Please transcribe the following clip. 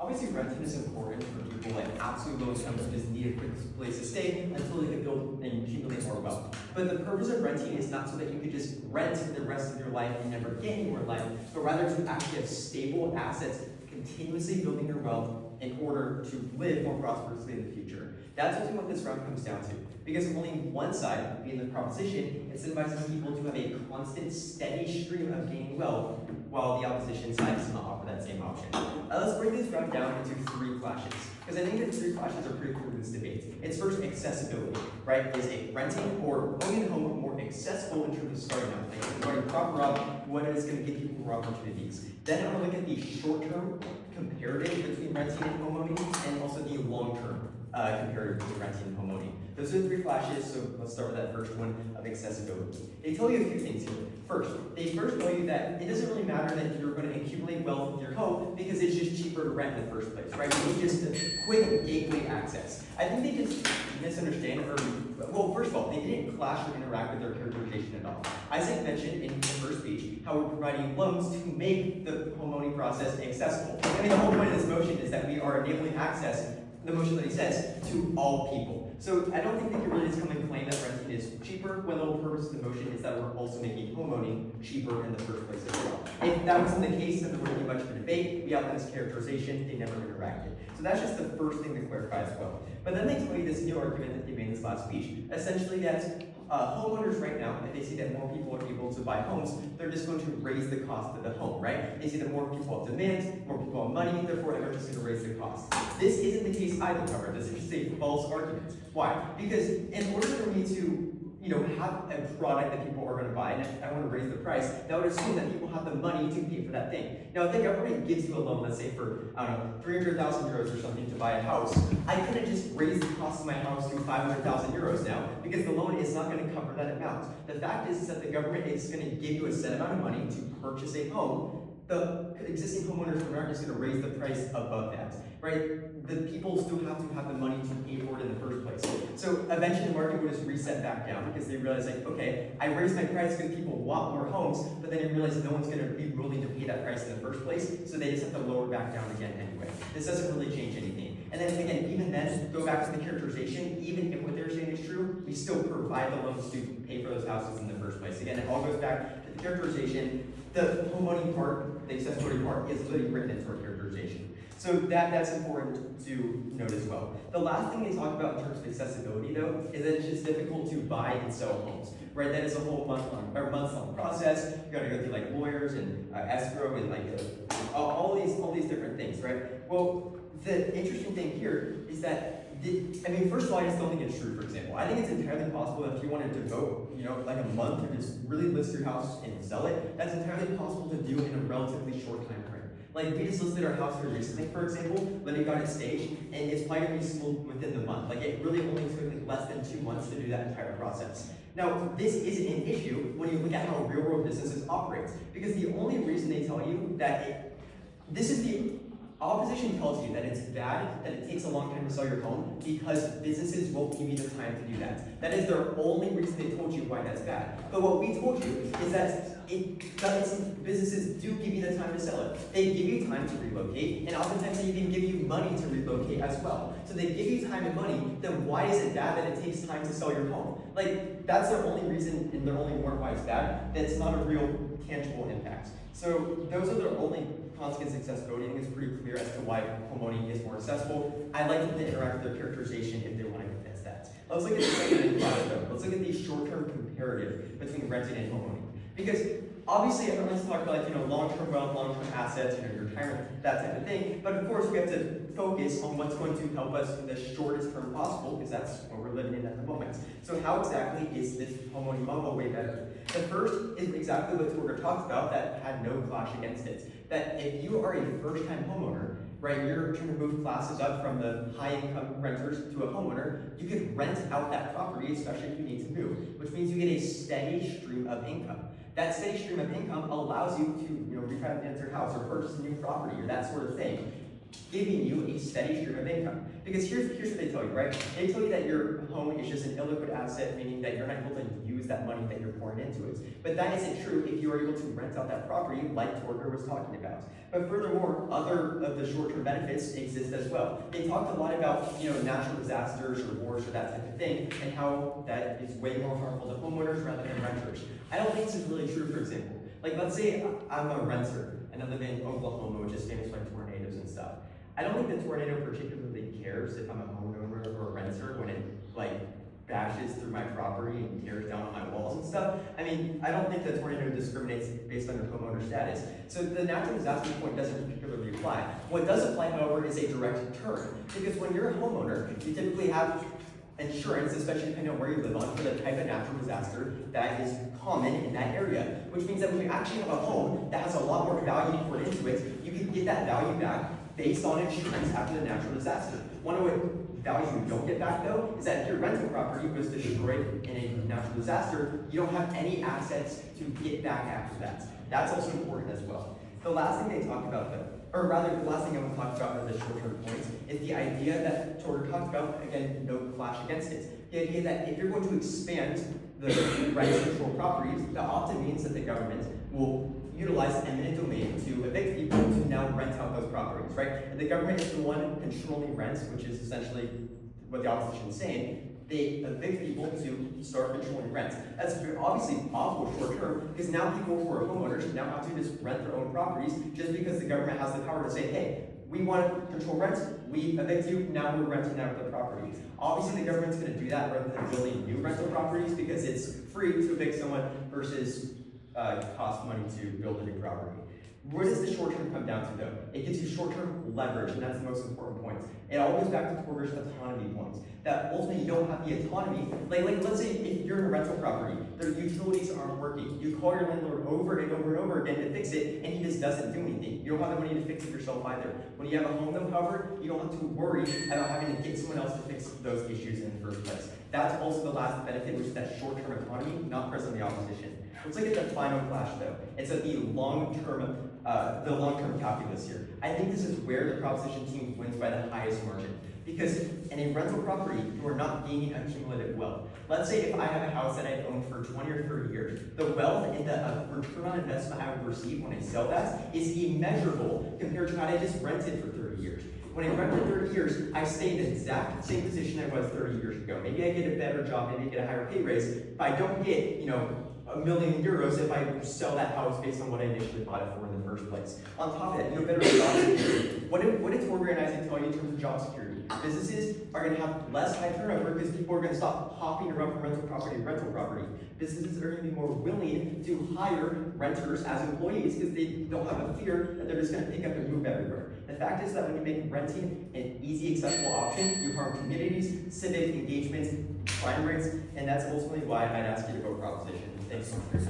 Obviously, renting is important for people at absolutely low incomes who just need a quick place to stay until they can build and accumulate more wealth. But the purpose of renting is not so that you could just rent the rest of your life and never get any more life, but rather to actually have stable assets, continuously building your wealth in order to live more prosperously in the future. That's ultimately what this round comes down to. Because only one side, being the proposition, incentivizes people to have a constant, steady stream of gaining wealth, while the opposition side does not offer that same option. Let's break this round down into three flashes, because I think that three flashes are pretty cool in this debate. It's first accessibility, right? Is a renting or owning a home more accessible in terms of starting out things, starting proper up, what is going to give people more opportunities. Then I'm going to look at the short-term comparative between renting and homeowning, and also the long-term comparative between renting and homeowning. Those are the three flashes, so let's start with that first one of accessibility. They tell you a few things here. First, they first tell you that it doesn't really matter that you're going to accumulate wealth with your home because it's just cheaper to rent in the first place, right? You need just a quick gateway access. I think they just misunderstand, or, well, first of all, they didn't clash or interact with their characterization at all. Isaac mentioned in the first speech how we're providing loans to make the homeowning process accessible. I mean, the whole point of this motion is that we are enabling access, the motion that he says, to all people. So I don't think they can really just come and claim that renting is cheaper when the whole purpose of the motion is that we're also making homeowning cheaper in the first place as well. If that wasn't the case, then there wouldn't be much of a debate. We outlined this characterization, they never interacted. So that's just the first thing to clarify as well. But then they tell you this new argument that they made in this last speech, essentially that homeowners right now, if they see that more people are able to buy homes, they're just going to raise the cost of the home, right? They see that more people have demand, more people have money, therefore they're just going to raise the cost. This isn't the case either, however. This is just a false argument. Why? Because in order for me to have a product that people are going to buy, and if I want to raise the price, that would assume that people have the money to pay for that thing. Now, if the government gives you a loan, let's say for, I don't know, 300,000 euros or something to buy a house, I couldn't just raise the cost of my house to 500,000 euros now, because the loan is not going to cover that amount. The fact is that the government is going to give you a set amount of money to purchase a home. The existing homeowners aren't just going to raise the price above that, right? The people still have to have the money to pay for it in the first place. So eventually the market will just reset back down because they realize, like, okay, I raised my price because people want more homes, but then they realize no one's going to be willing to pay that price in the first place, so they just have to lower back down again anyway. This doesn't really change anything. And then again, even then, go back to the characterization, even if what they're saying is true, we still provide the loans to pay for those houses in the first place. Again, it all goes back to the characterization. The homeowning part, the accessory part, is literally written into our characterization. So that's important to note as well. The last thing they talk about in terms of accessibility, though, is that it's just difficult to buy and sell homes, right? That is a whole month-long process. You got to go through like lawyers and escrow and like all these different things, right? Well, the interesting thing here is that first of all, I just don't think it's true, for example. I think it's entirely possible that if you wanted to devote, like a month to just really list your house and sell it, that's entirely possible to do in a relatively short time frame. Like, we just listed our house here recently, for example, when it got it staged, and it's probably going to be sold within the month. Like, it really only took like less than 2 months to do that entire process. Now, this isn't an issue when you look at how real-world businesses operate, because the only reason they tell you that this is the opposition tells you that it's bad, that it takes a long time to sell your home because businesses won't give you the time to do that. That is their only reason they told you why that's bad. But what we told you is that businesses do give you the time to sell it. They give you time to relocate, and oftentimes they even give you money to relocate as well. So they give you time and money, then why is it bad that it takes time to sell your home? Like, that's their only reason and their only warrant why it's bad. That's not a real tangible impact. So those are their only consequence accessibility. I think it's pretty clear as to why homeowning is more accessible. I'd like them to interact with their characterization if they want to convince that. Let's look at the second product though. Let's look at the short-term comparative between renting and homeowning. Because obviously everyone likes to talk about long-term wealth, long-term assets, your retirement, that type of thing. But of course we have to focus on what's going to help us in the shortest term possible, because that's what we're living in at the moment. So how exactly is this homeowning model way better? The first is exactly what Torger talked about that had no clash against it. That if you are a first-time homeowner, right, you're trying to move classes up from the high-income renters to a homeowner, you could rent out that property, especially if you need to move, which means you get a steady stream of income. That steady stream of income allows you to refinance your house or purchase a new property or that sort of thing. giving you a steady stream of income. Because here's what they tell you, right? They tell you that your home is just an illiquid asset, meaning that you're not able to use that money that you're pouring into it. But that isn't true if you are able to rent out that property like Torger was talking about. But furthermore, other of the short-term benefits exist as well. They talked a lot about, natural disasters or wars or that type of thing, and how that is way more harmful to homeowners rather than renters. I don't think this is really true, for example. Like, let's say I'm a renter and I live in Oklahoma, which is famous for tornadoes and stuff. I don't think the tornado particularly cares if I'm a homeowner or a renter when it bashes through my property and tears down my walls and stuff. I mean, I don't think the tornado discriminates based on your homeowner status. So the natural disaster point doesn't particularly apply. What does apply, however, is a direct term. Because when you're a homeowner, you typically have insurance, especially depending on where you live on, for the type of natural disaster that is common in that area. Which means that when you actually have a home that has a lot more value poured into it, you can get that value back based on insurance after the natural disaster. One of what value you don't get back though is that if your rental property was destroyed in a natural disaster, you don't have any assets to get back after that. That's also important as well. The last thing they talk about though, or rather the last thing I want to talk about are the short-term points, is the idea that Torger talked about, again, no clash against it. The idea that if you're going to expand the right to control properties, that often means that the government will utilize eminent domain to evict people to now rent out those properties, right? And the government is the one controlling rents, which is essentially what the opposition is saying. They evict people to start controlling rents. That's obviously awful short term, because now people who are homeowners now have to just rent their own properties just because the government has the power to say, hey, we want to control rents, we evict you, now we're renting out the property. Obviously the government's going to do that rather than building new rental properties because it's free to evict someone versus cost money to build a new property. Where does the short term come down to though? It gives you short-term leverage, and that's the most important point. It all goes back to Torger's autonomy points. That ultimately you don't have the autonomy. Like let's say if you're in a rental property, their utilities aren't working. You call your landlord over and over and over again to fix it, and he just doesn't do anything. You don't have the money to fix it yourself either. When you have a home though covered, you don't have to worry about having to get someone else to fix those issues in the first place. That's also the last benefit, which is that short-term autonomy, not present in the opposition. Let's look at the final clash though. It's at the long-term calculus here. I think this is where the proposition team wins by the highest margin. Because in a rental property, you are not gaining accumulative wealth. Let's say if I have a house that I've owned for 20 or 30 years, the wealth and the return on investment I would receive when I sell that is immeasurable compared to how I just rented for 30 years. When I rent for 30 years, I stay in the exact same position I was 30 years ago. Maybe I get a better job, maybe I get a higher pay raise, but I don't get, €1 million if I sell that house based on what I initially bought it for in the first place. On top of that, better job security. What did Torger and Isaac tell you in terms of job security? Businesses are going to have less high turnover because people are going to stop hopping around from rental property to rental property. Businesses are going to be more willing to hire renters as employees because they don't have a fear that they're just going to pick up and move everywhere. The fact is that when you make renting an easy, accessible option, you harm communities, civic engagement, crime rates, and that's ultimately why I'd ask you to vote proposition. Thanks so much.